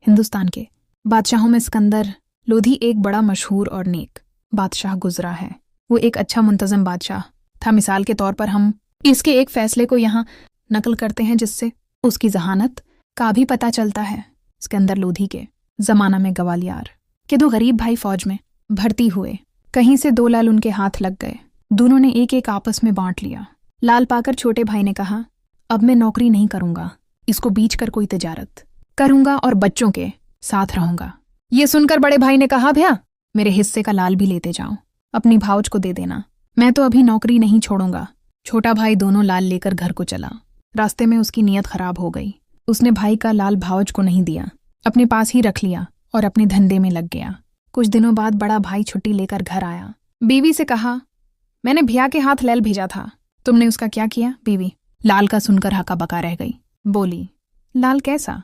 हिंदुस्तान के बादशाहों में सिकंदर लोधी एक बड़ा मशहूर और नेक बादशाह गुजरा है। वो एक अच्छा मुंतज़म बादशाह था। मिसाल के तौर पर हम इसके एक फ़ैसले को यहाँ नकल करते हैं जिससे उसकी जहानत का भी पता चलता है। सिकंदर लोधी के ज़माना में ग्वालियर के दो गरीब भाई फ़ौज में भर्ती हुए। कहीं से दो लाल उनके हाथ लग गए। दोनों ने एक एक आपस में बांट लिया। लाल पाकर छोटे भाई ने कहा, अब मैं नौकरी नहीं करूँगा, इसको बेच कर कोई तिजारत करूँगा और बच्चों के साथ रहूँगा। ये सुनकर बड़े भाई ने कहा, भैया मेरे हिस्से का लाल भी लेते जाओ, अपनी भाउज को दे देना, मैं तो अभी नौकरी नहीं छोड़ूंगा। छोटा भाई दोनों लाल लेकर घर को चला। रास्ते में उसकी नीयत खराब हो गई। उसने भाई का लाल भाउज को नहीं दिया, अपने पास ही रख लिया और अपने धंधे में लग गया। कुछ दिनों बाद बड़ा भाई छुट्टी लेकर घर आया। बीवी से कहा, मैंने भैया के हाथ लाल भेजा था, तुमने उसका क्या किया? बीवी लाल का सुनकर हका बका रह गई। बोली, लाल कैसा?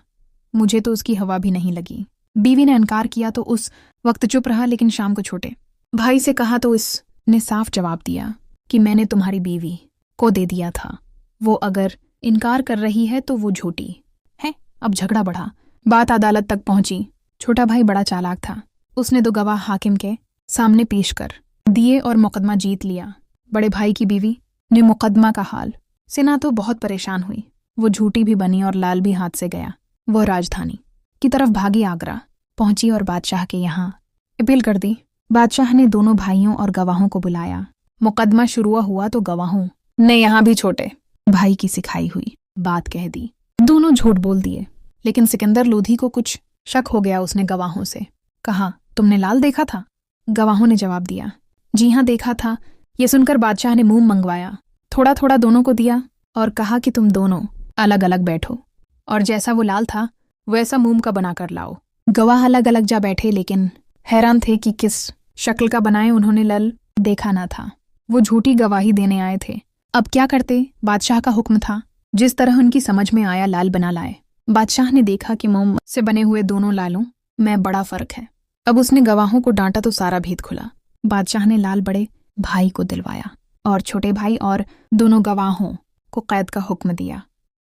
मुझे तो उसकी हवा भी नहीं लगी। बीवी ने इनकार किया तो उस वक्त चुप रहा, लेकिन शाम को छोटे भाई से कहा तो इसने साफ जवाब दिया कि मैंने तुम्हारी बीवी को दे दिया था, वो अगर इनकार कर रही है तो वो झूठी है। अब झगड़ा बढ़ा, बात अदालत तक पहुंची। छोटा भाई बड़ा चालाक था। उसने दो गवाह हाकिम के सामने पेश कर दिए और मुकदमा जीत लिया। बड़े भाई की बीवी ने मुकदमा का हाल सुना तो बहुत परेशान हुई। वो झूठी भी बनी और लाल भी हाथ से गया। वो राजधानी की तरफ भागी, आगरा पहुंची और बादशाह के यहाँ अपील कर दी। बादशाह ने दोनों भाइयों और गवाहों को बुलाया। मुकदमा शुरू हुआ तो गवाहों ने यहाँ भी छोटे भाई की सिखाई हुई बात कह दी। दोनों झूठ बोल दिए, लेकिन सिकंदर लोधी को कुछ शक हो गया। उसने गवाहों से कहा, तुमने लाल देखा था? गवाहों ने जवाब दिया, जी हाँ देखा था। ये सुनकर बादशाह ने मुंह मंगवाया, थोड़ा थोड़ा दोनों को दिया और कहा कि तुम दोनों अलग अलग बैठो और जैसा वो लाल था वैसा मोम का बनाकर लाओ। गवाह अलग अलग जा बैठे, लेकिन हैरान थे कि किस शक्ल का बनाए। उन्होंने लाल देखा ना था। वो झूठी गवाही देने आए थे। अब क्या करते? बादशाह का हुक्म था। जिस तरह उनकी समझ में आया लाल बना लाए। बादशाह ने देखा कि मोम से बने हुए दोनों लालों में बड़ा फर्क है। अब उसने गवाहों को डांटा तो सारा भेद खुला। बादशाह ने लाल बड़े भाई को दिलवाया और छोटे भाई और दोनों गवाहों को कैद का हुक्म दिया।